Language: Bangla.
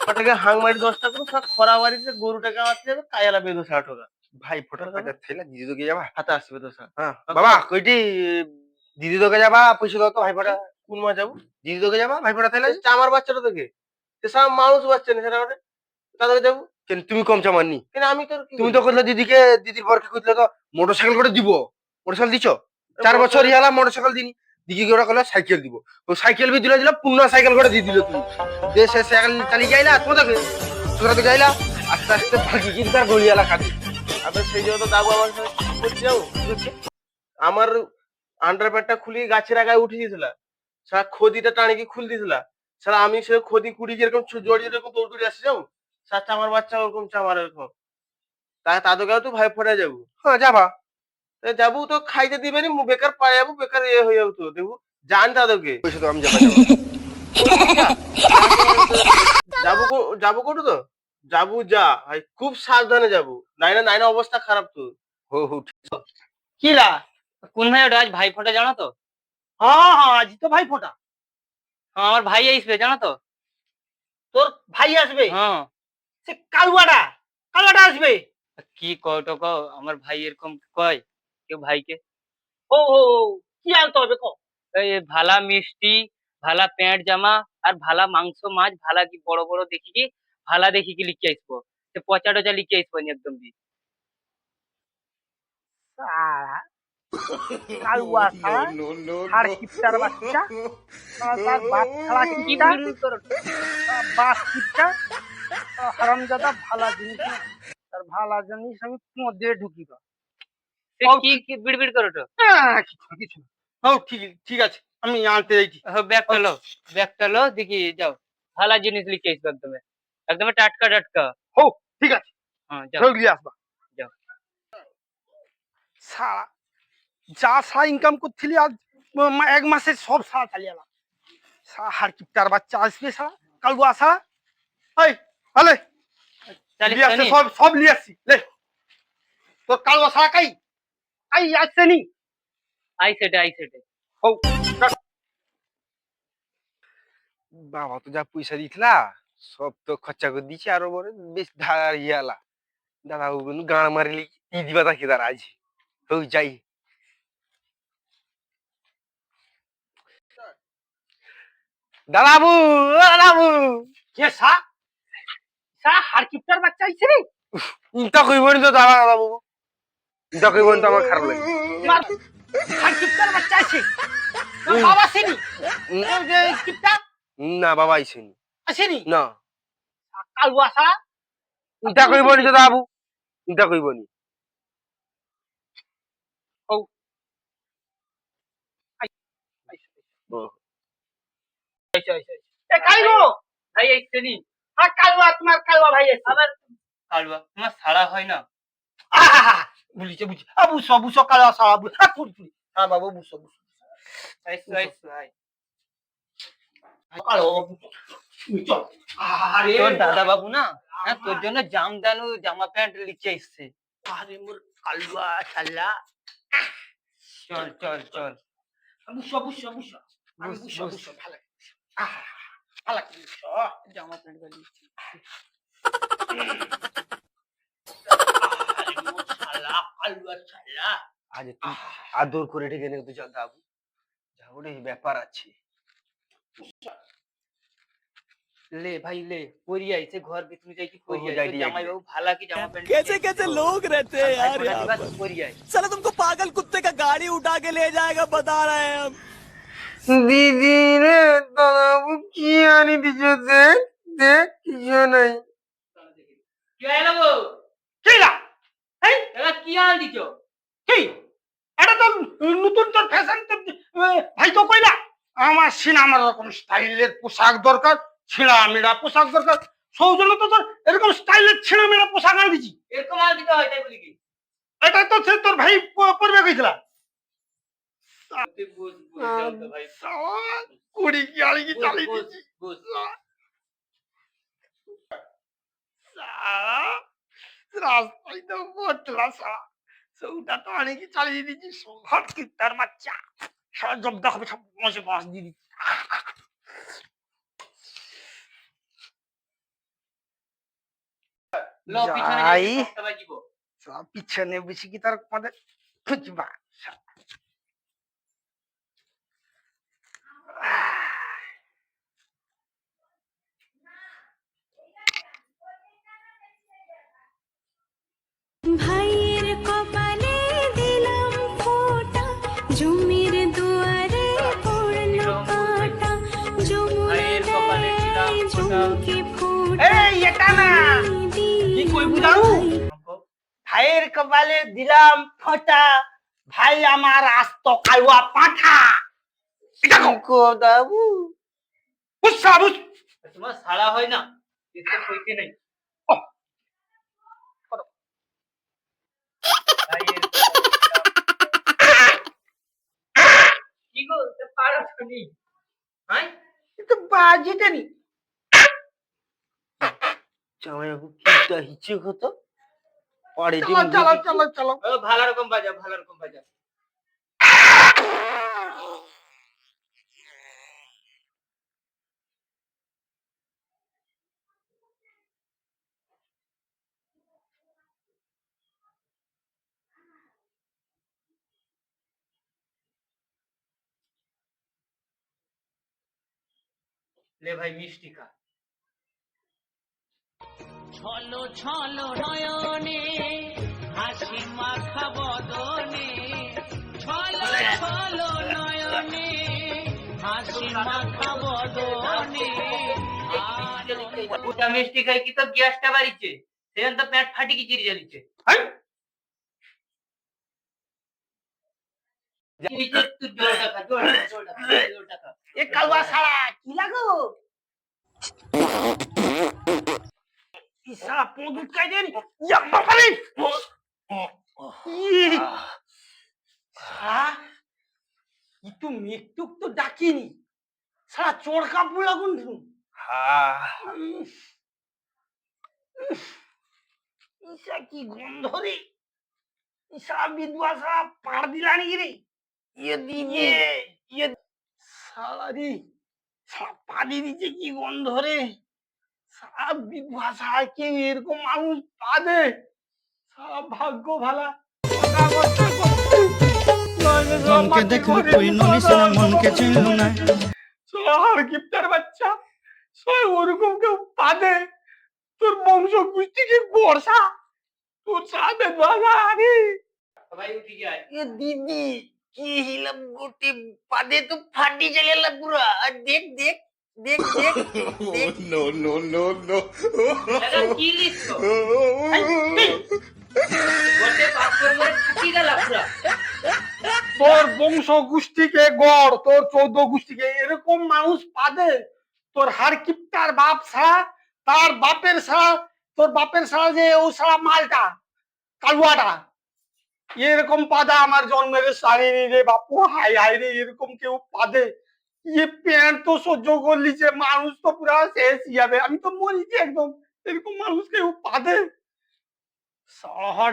ওটাকে হাংমারি 10 টাকা করে সব খরা বাড়িতে গরুটাকে আসতে যাবে কায়ালা বেদো 60 টাকা ভাই ফোটা টাকা থাইলা দিদি তোকে যাবা হাতে আসবে তো স্যার। হ্যাঁ বাবা কইটি দিদি তোকে যাবা পয়সা দাও তো ভাই ফোটা কোন মা যাবো? দিদি তোকে যাবা ভাই ফোটা থাইলা চামার বাচ্চাটা থেকে সে সব মানুষ বাচ্চা না সেটা ওটা তাদেরকে যাবো কেন তুমি কম চামাননি কেন আমি তোর কি তুমি তো কইলে দিদিকে দিদির বরকে কইলে তো মোটরসাইকেল করে দিব মোটরসাইকেল দিছো 4 বছর ইয়ালা মোটরসাইকেল দিনি দিদি কি ওরা কইলে সাইকেল দিব তো সাইকেল বি দিলে পূর্ণ সাইকেল করে দিয়ে দিল তুমি দেশে সাইকেল চালিয়ে যাইলা তোমাদের তোরা তো যাইলা আস্তে আস্তে ভাগি কিন্তু আর গলিয়ালা কাটি আবার সেই জন্য তো দাবু আমার সাথে কি করতে যাবো আমার আন্ডারপ্যান্টটা খুলে গাছের আগায় উঠে দিয়েছিল সারা খদিটা টানে কি খুল দিয়েছিল সারা আমি সে খদি কুড়ি যেরকম জড়িয়ে এরকম দৌড় আসছে যাবো সার চামার বাচ্চা ওরকম চামার এরকম তাদেরকেও তো ভাই ফোটা যাবো হ্যাঁ যাবা যাবো তো খাইতে দিবে নি বেকার পায়ে যাবো বেকার ইয়ে হয়ে যাবো তো দেখবো জান তাদেরকে পয়সা তো আমি যাবা যাবা যাবো যাবো কোটু তো যাবো যা ভাই খুব সাবধানে যাবো নাইনা নাইনা অবস্থা খারাপ তো হো হো কি লা কোন ভাই ওটা আজ ভাই ফোঁটা জানো তো? হ্যাঁ হ্যাঁ আজ তো ভাই ফোটা। হ্যাঁ আমার ভাই আসবে জানো তো? তোর ভাই আসবে? হ্যাঁ সে কালুয়াটা আসবে। কি কয় তো কও আমার ভাই এরকম কয় কেউ ভাইকে ও ও ও, কি আনতে হবে ক? এই ভালা মিষ্টি ভালা প্যান্ট জামা আর ভালা মাংস মাছ ভালা কি বড় বড় দেখি কি ভালা দেখি কি লিখে আসবো সে পচা টচা লিখে আসবো নি একদম দি সারা কালুয়া সারা আর কিপটার বাচ্চা তার বাপ ছাড়া কিপটা বাপ কিপটা হারামজাদা ভালা জিনিস না। তার ভালা জিনিস আমি মধ্যে ঢুকি না। সে কি বিড়বিড় করো তো কিছু না। হ্যাঁ ঠিক ঠিক আছে আমি আনতে যাইছি। ব্যাগটা লো দেখি যাও ভালা জিনিস লিখে আসবো একদম একদম টাটকা টাটকা হো ঠিক আছে হ্যাঁ যাও জলদি আসবা। যাও সারা যা সারা ইনকাম করছিলি আজ 1 মাসে সব সারা চালিয়ে এলাম। সারা হার কিপটার বাচ্চা আসবে সারা কালুয়া সারা এই আলে চালিস লিয়ে আসছে নি? সব সব লিয়ে আসছি লে তোর কালুয়া সারা কাই আই আসছে নি আই সেটে হো বাবা তো যা পয়সা দিতলা সব তো খরচা করে দিছি আরো বড় বেশ ধার ইয়ালা দাদা কিন্তু গান মারিলি ই দিবা থাকি তার আজ তো যাই দাদাবু দাদাবু কে সা সা হার কিপটার বাচ্চা আইছে রে ইটা কইবনি তো দাদা দাদাবু ইটা কইবনি তো আমার খারাপ লাগে মার হার কিপটার বাচ্চা আইছে তোর বাবা আসেনি ওই যে কিপটা না বাবা আইসেনি আসেনি না কালুয়া সারা ইটা কইবনি তো দাদাবু ইটা কইবনি ও আইছে আইছে এ কাই গো ভাই আইছে নি হ্যাঁ কালুয়া তোমার কালুয়া ভাই আছে আবার কালুয়া তোমার সারা হয় না বুঝিছে বুঝি বুঝছো বুঝছো কালুয়া সারা বুঝ পুরি পুরি হ্যাঁ বাবু বুঝছো বুঝছো আইসো আইসো ভাই কালুয়া বুঝছো আরে তোর দাদা বাবু না হ্যাঁ তোর জন্য জামদানু জামা প্যান্ট লিখে এসছে আরে মোর কালুয়া শালা চল চল চল বুঝছো বুঝছো বুঝছো আমি বুঝছো বুঝছো ভালো ভালো বুঝছো জামা প্যান্ট লিখছে শালা কালুয়া শালা আজ তুই আদর করে ডেকে নে তো দাদাবু যাও রে ব্যাপার আছে ले भाई ले कोरी आइसे घर भी तुम जाई की कोरी ओहो, आई जाइए, तो जामाई जाइए। बाबू भाला की जामा पहन कैसे कैसे लोग रहते हैं यार यहाँ पर कोरी आई साला तुमको पागल कुत्ते का गाड़ी उठा के ले जाएगा बता रहे हैं हम দিদি রে দাদাবু কি আনি দিছ দেখ দেখ কিছু নাই क्या है ना वो কিলা এই दादा की आल दियो কি এটা তো নতুন তোর ফ্যাশন ভাই তো কইলা আমার সিনেমার রকম স্টাইলের পোশাক দরকার ছিঁড়া মিড়া পোশাক দরকার সৌজন্য তো তোর এরকম স্টাইলের ছিঁড়া মিড়া পোশাক আনি দিছি এরকম আল দিতে হয় তাই বলি কি এটা তো সে তোর ভাই পরবে কইছিলা তুই বুঝ বুঝ যাও তো ভাই সালা কুড়ি কি আলি কি চালি বুঝ দিছি বুঝ সালা রাস্তায় তো বটলা সালা সৌটা তো আনি কি চালিয়ে দিছি সংঘাত কি তার বাচ্চা সারা জব্দা হবে সব মাসে বাস দিয়ে দিচ্ছি লো পিছনে যাই। যাই ঘন্টা বাজিব। সব পিছনে বেশি কি তার আমাদের খুঁজবা ভাইয়ের কপালে দিলাম ফোঁটা, জমির দুয়ারে পড়লো কাঁটা, ভাইয়ের যমুনা কপালে দিলাম দেয় ফোঁটা। ঝুমকে ফোঁটা, এই এটা না কি কইবু জানো ভাইয়ের কপালে দিলাম ফোঁটা, ভাই আমার আস্ত কালুয়া পাঠা দাবু বুঝছা বুঝ তোমার সাড়া হয় না, দেখতে কইতে নাই। ভাইয়ের কি গো তে পারো শুনি, হ্যাঁ কিন্তু বাজিতে নি জামাইবাবু কিটা হিচে হতো পরে চলো চলো চলো চলো ও ভালো রকম বাজা, ভালো রকম বাজা। লে ভাই মিষ্টি খা। ছলো ছলো নয়নে হাসি মাখা বদনে, ছলো ছলো নয়নে হাসি মাখা বদনে। ওটা মিষ্টি খাই কি তো গ্যাসটা বাড়িছে, সেখানে তো পেট ফাটি কি চিরি জ্বালিছে। একটু জলটা খা, জলটা খা, জলটা খা। এ কালুয়া সারা কি লাগো ইসা পদুত কাই দেন ইয়া বাবারে সারা ইতু মৃত্যুক তো ডাকিনি সারা চোর কাপড় লাগুন ইসা কি গন্ধ রে ইসা বিধবা সারা পাড় দিলানি রে ইয়ে দিদি ইয়ে সারা রে সারা পানি দিচ্ছে কি গন্ধ রে সারা বিধবা সারা কেউ এরকম মানুষ পাবে সারা ভাগ্য ভালা মনকে দেখলু তুই ননিস না মনকে চিনলু না আর গিফটার বাচ্চা সবাই ওরকম কেউ পাবে তোর বংশ গোষ্ঠীকে বর্ষা তোর সাথে বাধা আরে ভাই উঠি যায়। এ দিদি কি হিলাম গোটে পাদে তো ফাটি চলে এলা পুরা আর দেখ দেখ দেখ দেখ দেখ দাদা কি লিখছো? গোটে পাথর মরে ফাটি গেল পুরা। তোর বংশ গোষ্ঠীকে গড় তোর 14 গোষ্ঠীকে এরকম মানুষ পাবে তোর হার কিপটার বাপ ছাড়া তার বাপের ছাড়া তোর বাপের ছাড়া যে ও ছাড়া মালটা কালুয়াটা এরকম পাদা আমার জন্মের সারিনি রে বাপু হাই হাই রে এরকম কেউ পাদে ইয়ে প্যান্ট তো সহ্য করলি যে মানুষ তো পুরা শেষ যাবে আমি তো মরিছি একদম এরকম মানুষ কেউ পাদে শহর